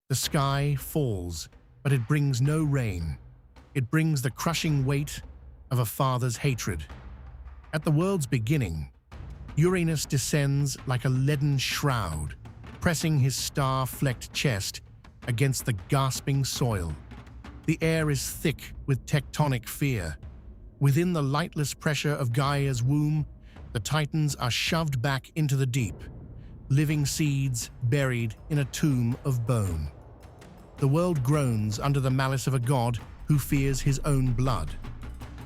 The sky falls, but it brings no rain. It brings the crushing weight of a father's hatred. At the world's beginning, Uranus descends like a leaden shroud, pressing his star-flecked chest against the gasping soil. The air is thick with tectonic fear. Within the lightless pressure of Gaia's womb, the Titans are shoved back into the deep, living seeds buried in a tomb of bone. The world groans under the malice of a god who fears his own blood.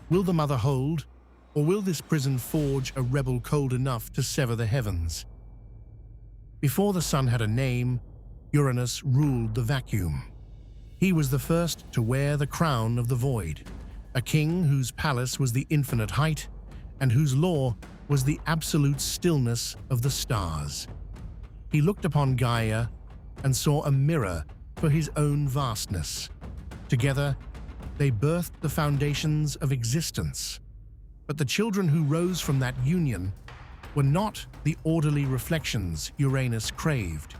Will the mother hold, or will this prison forge a rebel cold enough to sever the heavens? Before the sun had a name, Uranus ruled the vacuum. He was the first to wear the crown of the void, a king whose palace was the infinite height and whose law was the absolute stillness of the stars. He looked upon Gaia and saw a mirror for his own vastness. Together, they birthed the foundations of existence. But the children who rose from that union were not the orderly reflections Uranus craved.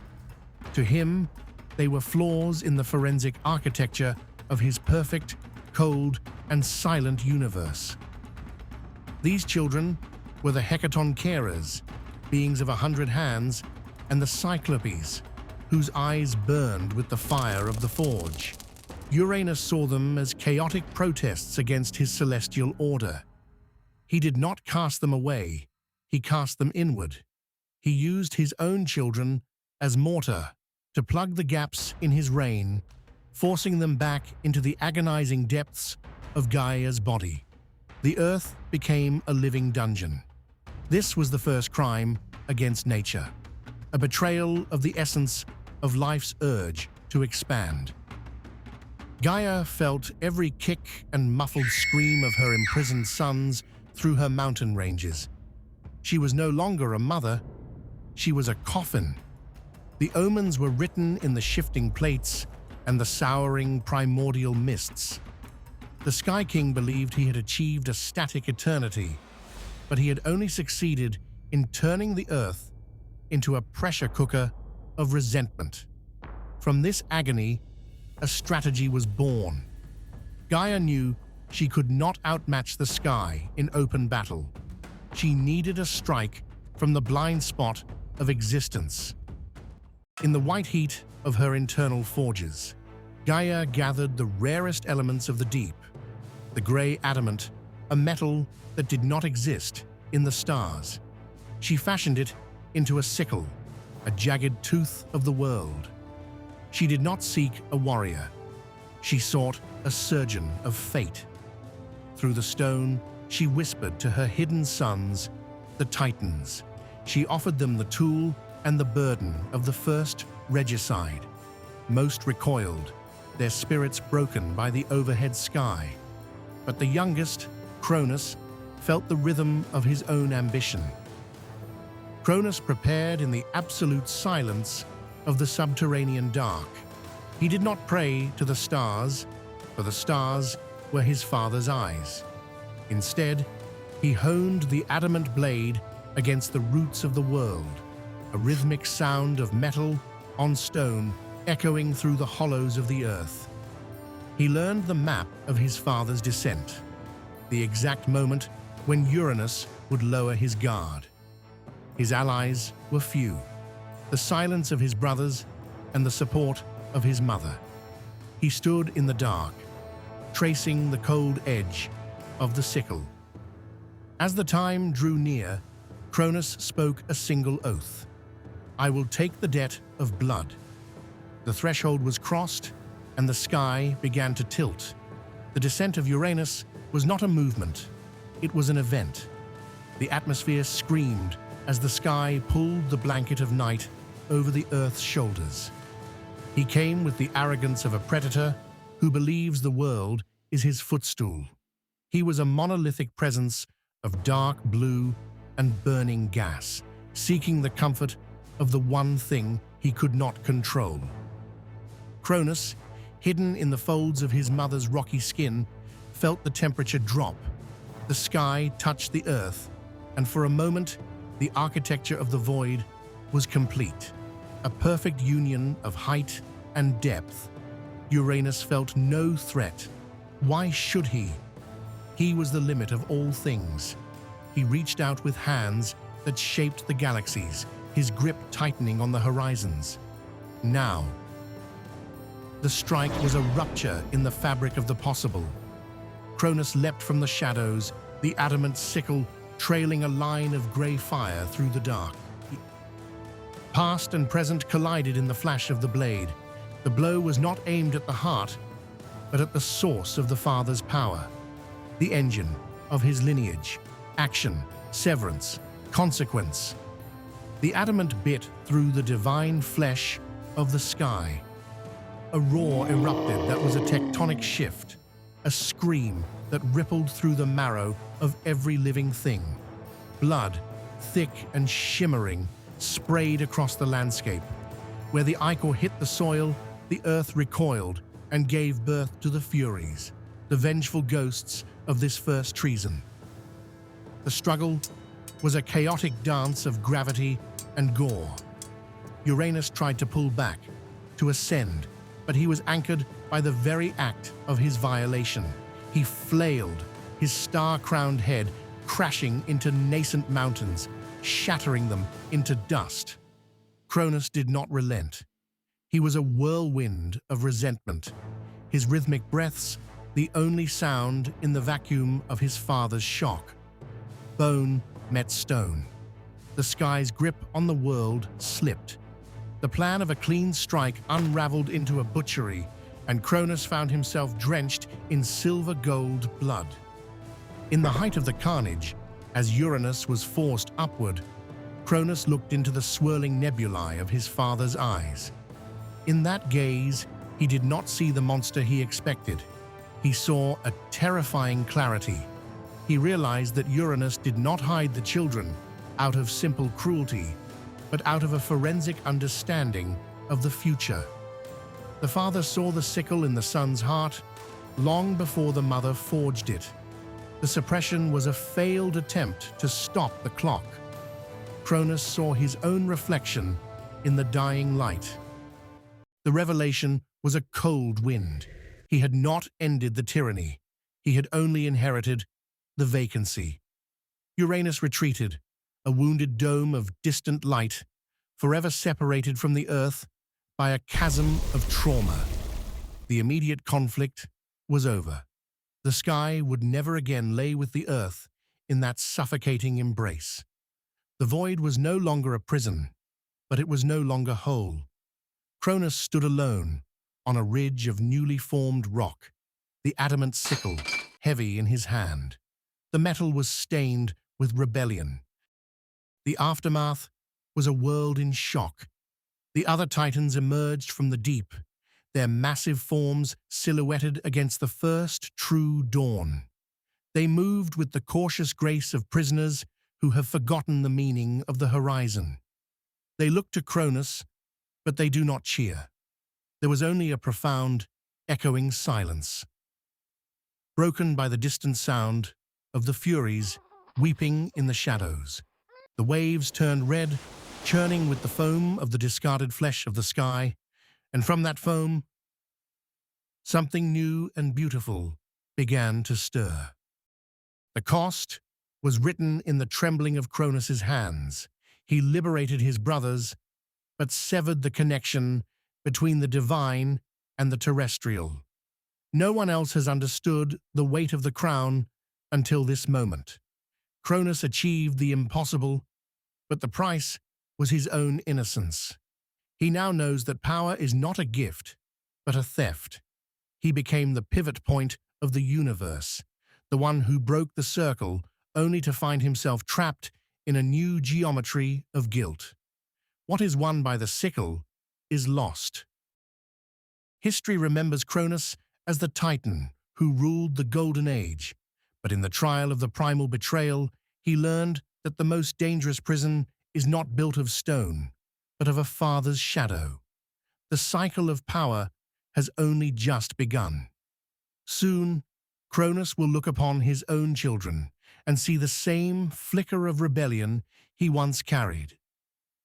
To him, they were flaws in the forensic architecture of his perfect, cold, and silent universe. These children were the Hecatoncheires, beings of 100 hands, and the Cyclopes, whose eyes burned with the fire of the forge. Uranus saw them as chaotic protests against his celestial order. He did not cast them away, he cast them inward. He used his own children as mortar to plug the gaps in his reign, forcing them back into the agonizing depths of Gaia's body. The earth became a living dungeon. This was the first crime against nature, a betrayal of the essence of life's urge to expand. Gaia felt every kick and muffled scream of her imprisoned sons through her mountain ranges. She was no longer a mother, she was a coffin. The omens were written in the shifting plates and the souring primordial mists. The Sky King believed he had achieved a static eternity, but he had only succeeded in turning the earth into a pressure cooker of resentment. From this agony, a strategy was born. Gaia knew she could not outmatch the sky in open battle. She needed a strike from the blind spot of existence. In the white heat of her internal forges, Gaia gathered the rarest elements of the deep, the gray adamant, a metal that did not exist in the stars. She fashioned it into a sickle, a jagged tooth of the world. She did not seek a warrior. She sought a surgeon of fate. Through the stone, she whispered to her hidden sons, the Titans. She offered them the tool and the burden of the first Regicide. Most recoiled, their spirits broken by the overhead sky. But the youngest, Cronus, felt the rhythm of his own ambition. Cronus prepared in the absolute silence of the subterranean dark. He did not pray to the stars, for the stars were his father's eyes. Instead, he honed the adamant blade against the roots of the world, a rhythmic sound of metal on stone echoing through the hollows of the earth. He learned the map of his father's descent, the exact moment when Uranus would lower his guard. His allies were few, the silence of his brothers and the support of his mother. He stood in the dark, tracing the cold edge of the sickle. As the time drew near, Cronus spoke a single oath. "I will take the debt of blood." The threshold was crossed, and the sky began to tilt. The descent of Uranus was not a movement, it was an event. The atmosphere screamed as the sky pulled the blanket of night over the Earth's shoulders. He came with the arrogance of a predator who believes the world is his footstool. He was a monolithic presence of dark blue and burning gas, seeking the comfort of the one thing he could not control. Cronus, hidden in the folds of his mother's rocky skin, felt the temperature drop. The sky touched the earth, and for a moment, the architecture of the void was complete. A perfect union of height and depth. Uranus felt no threat. Why should he? He was the limit of all things. He reached out with hands that shaped the galaxies, his grip tightening on the horizons. Now, the strike was a rupture in the fabric of the possible. Cronus leapt from the shadows, the adamant sickle trailing a line of grey fire through the dark. Past and present collided in the flash of the blade. The blow was not aimed at the heart, but at the source of the father's power, the engine of his lineage, action, severance, consequence. The adamant bit through the divine flesh of the sky. A roar erupted that was a tectonic shift, a scream that rippled through the marrow of every living thing. Blood, thick and shimmering, sprayed across the landscape. Where the ichor hit the soil, the earth recoiled and gave birth to the Furies, the vengeful ghosts of this first treason. The struggle was a chaotic dance of gravity and gore. Uranus tried to pull back, to ascend, but he was anchored by the very act of his violation. He flailed, his star-crowned head crashing into nascent mountains, shattering them into dust. Cronus did not relent. He was a whirlwind of resentment, his rhythmic breaths the only sound in the vacuum of his father's shock. Bone met stone. The sky's grip on the world slipped. The plan of a clean strike unraveled into a butchery, and Cronus found himself drenched in silver-gold blood. In the height of the carnage, as Uranus was forced upward, Cronus looked into the swirling nebulae of his father's eyes. In that gaze, he did not see the monster he expected. He saw a terrifying clarity. He realized that Uranus did not hide the children out of simple cruelty, but out of a forensic understanding of the future. The father saw the sickle in the son's heart long before the mother forged it. The suppression was a failed attempt to stop the clock. Cronus saw his own reflection in the dying light. The revelation was a cold wind. He had not ended the tyranny. He had only inherited the vacancy. Uranus retreated, a wounded dome of distant light, forever separated from the Earth by a chasm of trauma. The immediate conflict was over. The sky would never again lay with the Earth in that suffocating embrace. The void was no longer a prison, but it was no longer whole. Cronus stood alone on a ridge of newly formed rock, the adamant sickle heavy in his hand. The metal was stained with rebellion. The aftermath was a world in shock. The other titans emerged from the deep, their massive forms silhouetted against the first true dawn. They moved with the cautious grace of prisoners who have forgotten the meaning of the horizon. They look to Cronus, but they do not cheer. There was only a profound, echoing silence, broken by the distant sound of the Furies weeping in the shadows. The waves turned red, churning with the foam of the discarded flesh of the sky, and from that foam, something new and beautiful began to stir. The cost was written in the trembling of Cronus's hands. He liberated his brothers, but severed the connection between the divine and the terrestrial. No one else has understood the weight of the crown until this moment. Cronus achieved the impossible, but the price was his own innocence. He now knows that power is not a gift, but a theft. He became the pivot point of the universe, the one who broke the circle only to find himself trapped in a new geometry of guilt. What is won by the sickle is lost. History remembers Cronus as the Titan who ruled the Golden Age, but in the trial of the primal betrayal, he learned that the most dangerous prison is not built of stone, but of a father's shadow. The cycle of power has only just begun. Soon, Cronus will look upon his own children and see the same flicker of rebellion he once carried.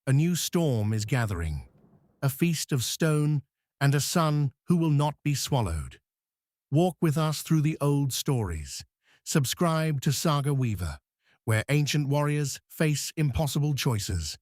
A new storm is gathering, a feast of stone and a son who will not be swallowed. Walk with us through the old stories. Subscribe to Saga Weaver, where ancient warriors face impossible choices.